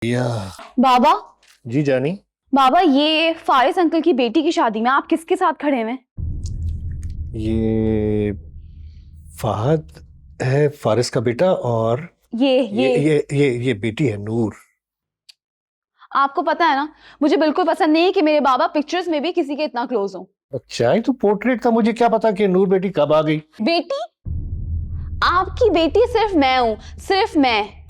या बाबा जी जानी। बाबा, ये फारिस अंकल की बेटी की शादी में आप किसके साथ खड़े हैं? ये फहद है, फारिस का बेटा, और ये बेटी है नूर। आपको पता है ना, मुझे बिल्कुल पसंद नहीं है कि मेरे बाबा पिक्चर्स में भी किसी के इतना क्लोज हो। अच्छा ही तो पोर्ट्रेट था, मुझे क्या पता कि नूर बेटी कब आ गई। बेटी? आपकी बेटी सिर्फ मैं हूँ, सिर्फ मैं।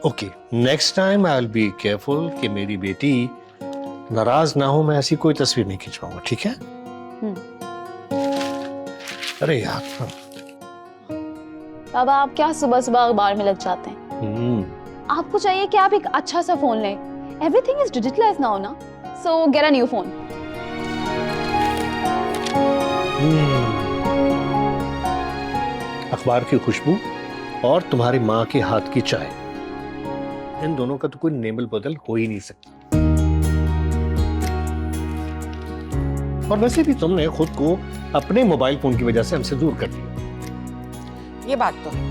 Okay, next time I will be careful कि मेरी बेटी नाराज ना हो। मैं ऐसी कोई तस्वीर नहीं खिंचवाऊंगा, ठीक है? अरे यार। बाबा, आप क्या सुबह सुबह अखबार में लग जाते हैं? आपको चाहिए कि आप एक अच्छा सा फोन लें। एवरीथिंग इज डिजिटलाइज्ड नाउ ना, सो गेट अ न्यू फोन। अखबार की खुशबू और तुम्हारी माँ के हाथ की चाय, इन दोनों का तो कोई नेमल बदल हो ही नहीं सकता। और वैसे भी तुमने खुद को अपने मोबाइल फोन की वजह से हमसे दूर कर दिया। ये बात तो है,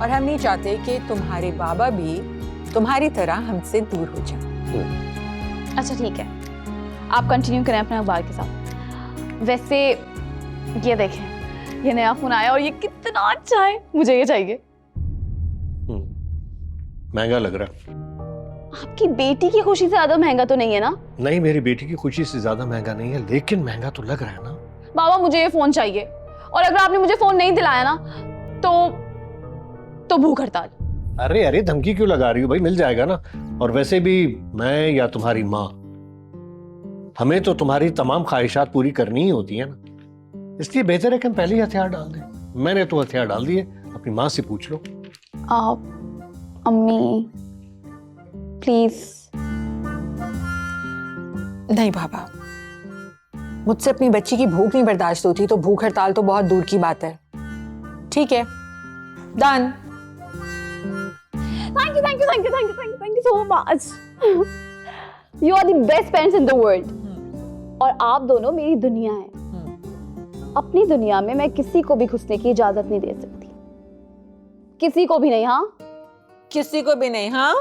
और हम नहीं चाहते कि तुम्हारे बाबा भी तुम्हारी तरह हमसे दूर हो जाए। अच्छा ठीक है, आप कंटिन्यू करें अपने अखबार के साथ। वैसे ये देखें, ये नया फोन आया और ये कितना अच्छा है, मुझे ये चाहिए। महंगा लग रहा। आपकी बेटी की खुशी से ज्यादा महंगा तो नहीं है ना? नहीं, मेरी बेटी की खुशी से ज्यादा महंगा नहीं है, लेकिन महंगा तो लग रहा है ना। बाबा, मुझे ये फोन चाहिए, और अगर आपने मुझे फोन नहीं दिलाया ना तो भूख हड़ताल। अरे अरे, धमकी क्यों लगा रही हो भाई? मिल जाएगा ना। और वैसे भी मैं या तुम्हारी माँ, हमें तो तुम्हारी तमाम ख्वाहिशात पूरी करनी ही होती है ना, इसलिए बेहतर है कि हम पहले ही हथियार डाल दें। मैंने तो हथियार डाल दिए, अपनी माँ से पूछ लो। आप अम्मी प्लीज। नहीं बाबा, मुझसे अपनी बच्ची की भूख नहीं बर्दाश्त होती, तो भूख हड़ताल तो बहुत दूर की बात है। ठीक है, done. Thank you thank you thank you thank you thank you thank you so much. You are the best parents in the world. और आप दोनों मेरी दुनिया हैं। अपनी दुनिया में मैं किसी को भी घुसने की इजाजत नहीं दे सकती, किसी को भी नहीं। हाँ, किसी को भी नहीं। हाँ।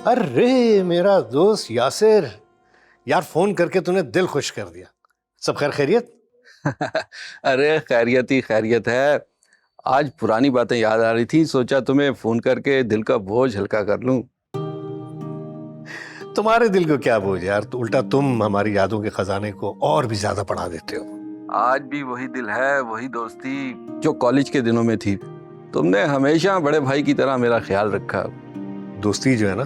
अरे मेरा दोस्त यासिर, यार फोन करके तूने दिल खुश कर दिया। सब खैर खैरियत? अरे खैरियत ही खैरियत है। आज पुरानी बातें याद आ रही थी, सोचा तुम्हें फोन करके दिल का बोझ हल्का कर लूं। तुम्हारे दिल को क्या बोझ यार, तो उल्टा तुम हमारी यादों के खजाने को और भी ज्यादा बढ़ा देते हो। आज भी वही दिल है, वही दोस्ती जो कॉलेज के दिनों में थी। तुमने हमेशा बड़े भाई की तरह मेरा ख्याल रखा। दोस्ती जो है ना,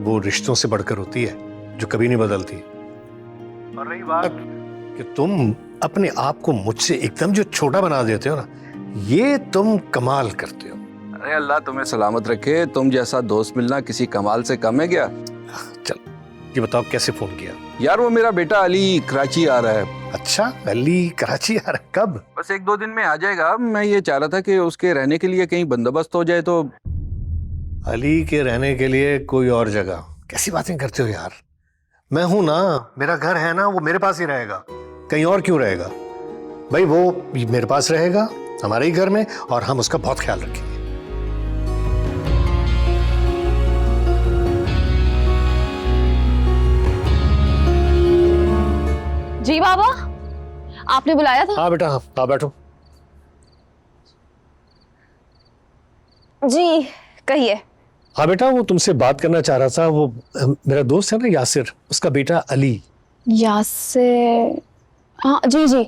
वो रिश्तों से बढ़कर होती है, जो कभी नहीं बदलती। और रही बात कि तुम अपने आप को मुझसे एकदम जो छोटा बना देते हो ना, ये तुम कमाल करते हो। अरे अल्लाह तुम्हें सलामत रखे, तुम जैसा दोस्त मिलना किसी कमाल से कम है क्या? चल ये बताओ, कैसे फोन किया? यार वो मेरा बेटा अली कराची आ रहा है। अच्छा, अली कराची आ रहा है? कब? बस 1-2 दिन में आ जाएगा। मैं ये चाह रहा था कि उसके रहने के लिए कहीं बंदोबस्त हो जाए। तो अली के रहने के लिए कोई और जगह? कैसी बातें करते हो यार, मैं हूं ना, मेरा घर है ना, वो मेरे पास ही रहेगा, कहीं और क्यों रहेगा भाई? वो मेरे पास रहेगा, हमारे ही घर में, और हम उसका बहुत ख्याल रखेंगे। जी बाबा, आपने बुलाया था? हाँ बेटा, हाँ बैठो। जी कहिए। हाँ बेटा, वो तुमसे बात करना चाह रहा था। वो मेरा दोस्त है ना यासिर, उसका बेटा अली। यासिर? हाँ जी जी।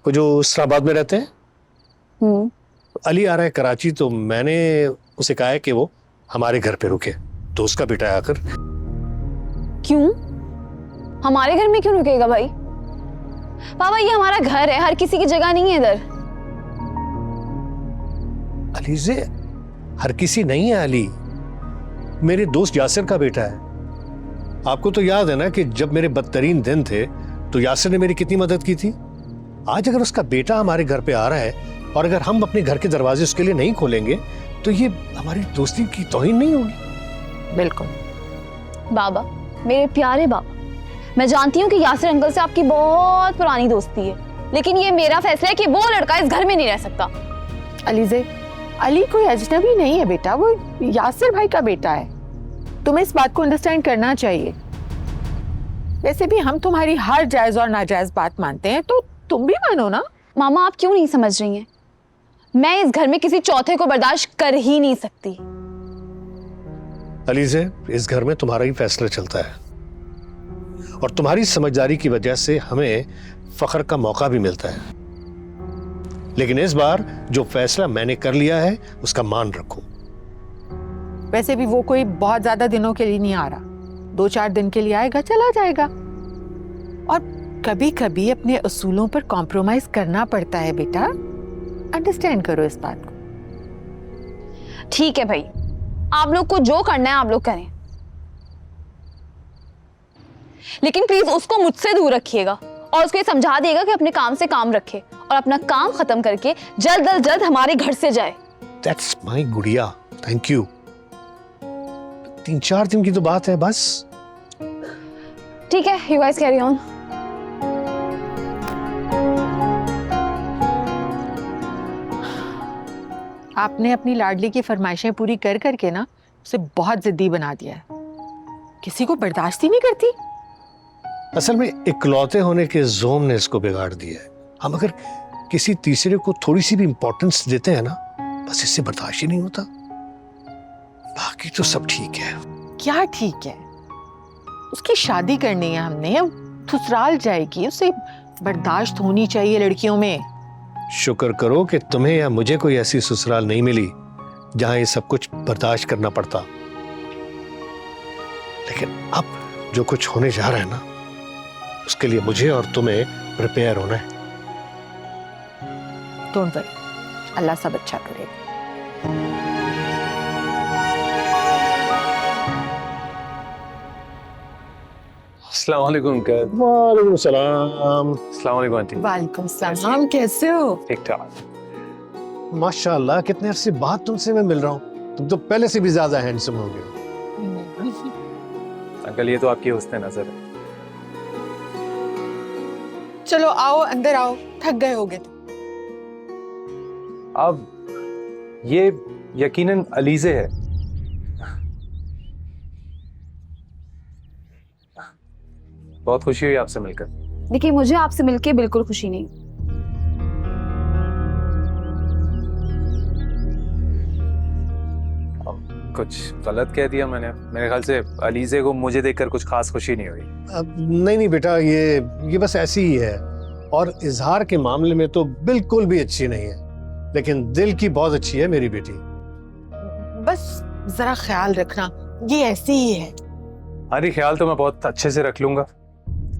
वो जो इस्लामाबाद में रहते हैं। अली आ रहा है कराची, तो मैंने उसे कहा है कि वो हमारे घर पे रुके, तो उसका बेटा है आकर। क्यों? हमारे घर में क्यों रुकेगा भाई? बाबा, ये हमारा घर है, हर किसी की जगह नहीं है इधर। अली से हर किसी नहीं है। अली मेरे दोस्त यासिर का बेटा है। आपको तो याद है ना कि जब मेरे बदतरीन दिन थे तो यासिर ने मेरी कितनी मदद की थी। आज अगर उसका बेटा हमारे घर पे आ रहा है, और अगर हम अपने घर के दरवाजे उसके लिए नहीं खोलेंगे, तो ये हमारी दोस्ती की तौहीन नहीं होगी? बिल्कुल। बाबा, मेरे प्यारे बाबा, मैं जानती हूँ कि यासिर अंकल से आपकी बहुत पुरानी दोस्ती है, लेकिन ये मेरा फैसला है कि वो लड़का इस घर में नहीं रह सकता। अली कोई अजनबी नहीं है बेटा, वो यासिर भाई का बेटा है। तुम्हें इस बात को अंडरस्टैंड करना चाहिए। वैसे भी हम तुम्हारी हर जायज और नाजायज बात मानते हैं, तो तुम भी मानो ना। मामा आप क्यों नहीं समझ रही हैं? मैं इस घर में किसी चौथे को बर्दाश्त कर ही नहीं सकती। अलीज़े, इस घर में तुम्हारा ही फैसला चलता है और तुम्हारी समझदारी की वजह से हमें फख्र का मौका भी मिलता है। लेकिन इस बार जो फैसला मैंने कर लिया है उसका मान रखो। वैसे भी वो कोई बहुत ज्यादा दिनों के लिए नहीं आ रहा, 2-4 दिन के लिए आएगा, चला जाएगा। और कभी कभी अपने उसूलों पर कॉम्प्रोमाइज करना पड़ता है बेटा, अंडरस्टैंड करो इस बात को। ठीक है भाई, आप लोग को जो करना है आप लोग करें, लेकिन प्लीज उसको मुझसे दूर रखिएगा और उसको ये समझा दिएगा कि अपने काम से काम रखे और अपना काम खत्म करके जल्द अज जल्द हमारे घर से जाए। दैट्स माई गुड़िया, थैंक यू। 3-4 दिन की तो बात है बस। ठीक है, यू गाइस कैरी ऑन। आपने अपनी लाडली की फरमाइशें पूरी कर करके ना उसे बहुत जिद्दी बना दिया है। किसी को बर्दाश्त ही नहीं करती। असल में इकलौते होने के जोम ने इसको बिगाड़ दिया है। हम अगर किसी तीसरे को थोड़ी सी भी इंपॉर्टेंस देते हैं ना, बस इससे बर्दाश्त ही नहीं होता। बाकी तो सब ठीक है। क्या ठीक है? उसकी शादी करनी है हमने, ससुराल जाएगी, उसे बर्दाश्त होनी चाहिए लड़कियों में। शुक्र करो कि तुम्हें या मुझे कोई ऐसी ससुराल नहीं मिली जहां ये सब कुछ बर्दाश्त करना पड़ता। लेकिन अब जो कुछ होने जा रहा है ना, उसके लिए मुझे और तुम्हें प्रिपेयर होना है। डोंट वरी, अल्लाह सब अच्छा करेगा। अस्सलाम वालेकुम अंकल। वालेकुम सलाम। अस्सलाम वालेकुम आंटी। वालेकुम सलाम, कैसे हो? ठीक ठाक। माशाल्लाह, कितने अरसे बाद तुमसे मैं मिल रहा हूँ। तुम तो पहले से भी ज्यादा हैंडसम हो गए। अंकल ये तो आपकी हुस्न नजर है। चलो आओ, अंदर आओ, थक गए होगे तो। अब ये यकीनन अलीज़े है। बहुत खुशी हुई आपसे मिलकर। देखिए, मुझे आपसे मिलके बिल्कुल खुशी नहीं। कुछ गलत कह दिया मैंने? मेरे ख्याल से अलीज़े को मुझे देखकर कुछ खास खुशी नहीं हुई। अब नहीं बेटा, ये बस ऐसी ही है और इजहार के मामले में तो बिल्कुल भी अच्छी नहीं है, लेकिन दिल की बहुत अच्छी है मेरी बेटी। बस जरा ख्याल रखना, ये ऐसी ही है। अरे ख्याल तो मैं बहुत अच्छे से रख लूंगा।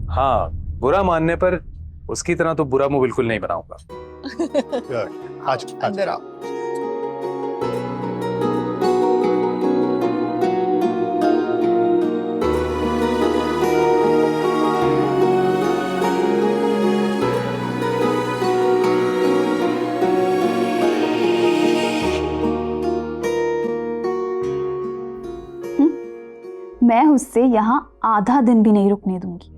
हाँ, बुरा मानने पर उसकी तरह तो बुरा मुंह बिल्कुल नहीं बनाऊंगा। आज अंदर आओ। मैं उससे यहाँ आधा दिन भी नहीं रुकने दूंगी।